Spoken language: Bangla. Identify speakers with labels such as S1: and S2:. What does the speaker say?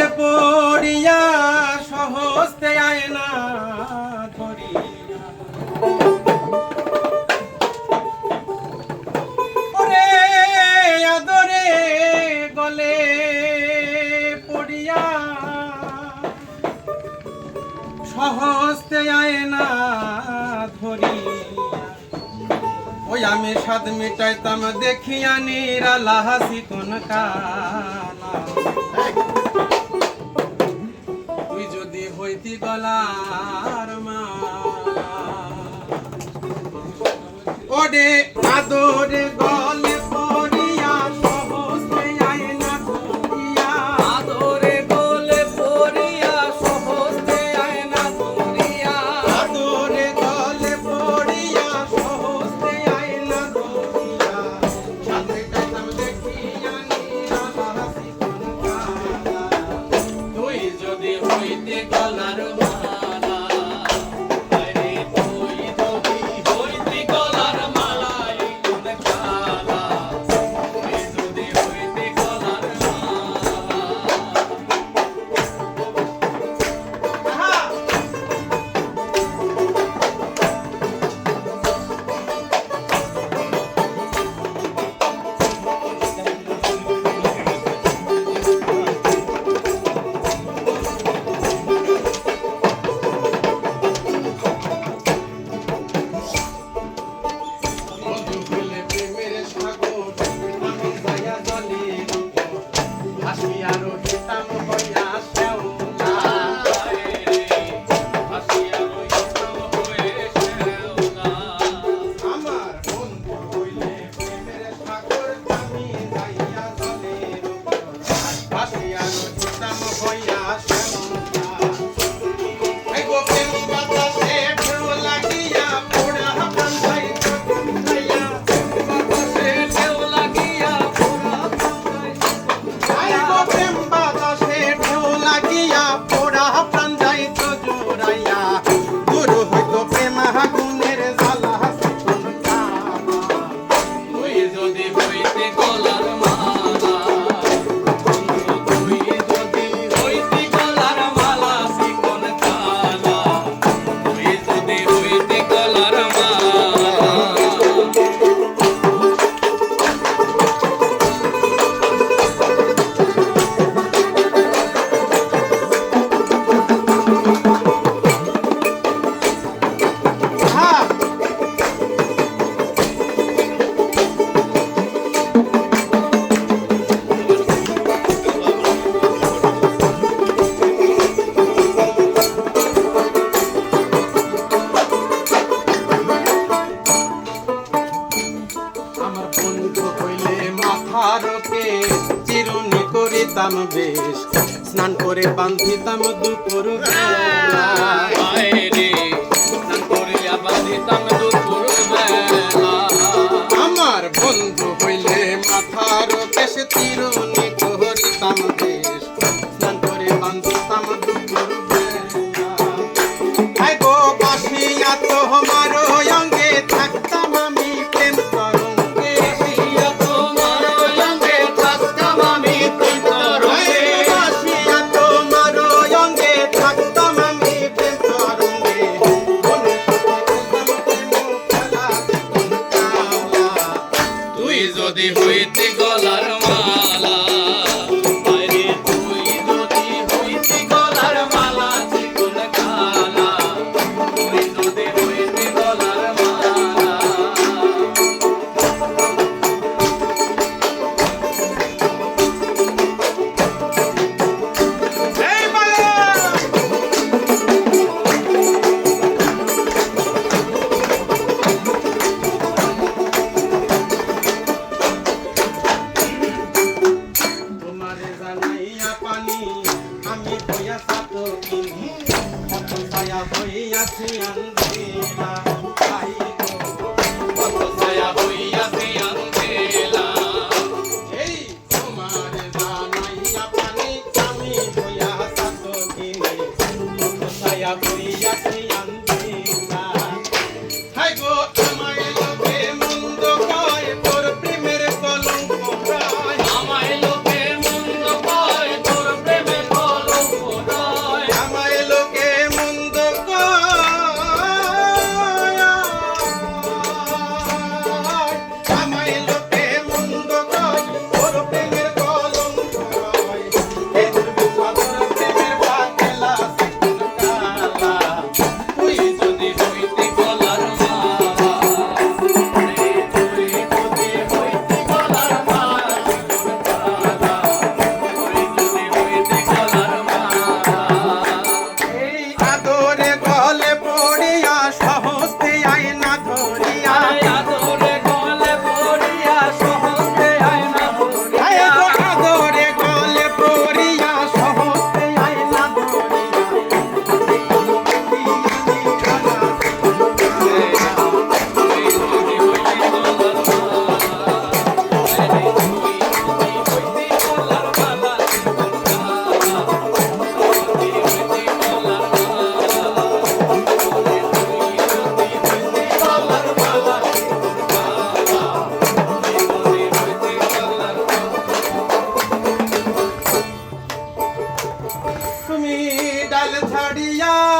S1: গলে পড়িয়া সহস্তে আয়না ধরিয়া ওরে আদরে গলে পড়িয়া সহস্তে আয়না ধরিয়া ওই আমি স্বাদ মিটাইতাম দেখিয়া নিরালা হাসি কোন কানা তুই যদি হইতি গলার মালা ওরে আদরে গলে পড়িয়া সহস্তে আয়না ধরিয়া
S2: আদরে গলে পড়িয়া সহস্তে আয়না ধরিয়া
S1: আদরে গলে পড়িয়া সহস্তে আয়না ধরিয়া স্বাদ মিটাইতাম দেখিয়া নিরালা হাসি কোন কানা
S2: তুই যদি হইতে গলার মালা আরে তুই যদি হইতে গলার মালা এই কোন কালা তুই যদি হইতে গলার মালা
S1: বন্ধু হইলে প্রেমের সাগর আমি যাইয়া জলের উপর ভাসিয়া রহিতাম হইয়া শ্যাওলা আমার বন্ধু হইলে প্রেমের সাগর আমি যাইয়া জলের উপর ভাসিয়া রহিতাম হইয়া শ্যাওলা এই গো প্রেম বাতাসে ঢেউ লাগিয়া পোড়া প্রাণ যাইত জুড়াইয়া আই গো প্রেম বাতাসে ঢেউ লাগিয়া পোড়া প্রাণ যাইত জুড়াইয়া দূর হইতো প্রেম আগুনের জ্বালা কোন কালা
S2: তুই যদি হইতে গলার মালা তুই যদি হইতে গলার মালা শিকন কালা তুই যদি হইতে গলার মালা
S1: হ্যাঁ আমার বন্ধু হইলে মাথারকে চিরুনি করিতাম বেশ স্নান করে বান্ধিতাম দুপুর বেলা
S2: আরে স্নান করিয়া বাঁধিতাম দুপুর বেলা
S1: আমার বন্ধু হইলে মাথার কেশ চিরুনি করিতাম বেশ স্নান করে বান্ধিতাম দুপুর বেলা হাই গো বাসিয়া তোমার অঙ্গে থাকতাম আমি প্রেম তরঙ্গে
S2: বাসিয়া তোমার অঙ্গে থাকতাম আমি প্রেম তরঙ্গে।
S1: বাসিয়া তোমার অঙ্গে থাকতাম আমি প্রেম তরঙ্গে মনে খেলা কোন কালা
S2: তুই যদি হইতে গলার মালা আরে তুই যদি হইতে গলার মালা চিকন কালা তুই যদি হইতে গলার মালা
S1: এই মালা তোমারে জানাইয়া পানি আমি হইয়া সাত কত ছায়া হইয়াছি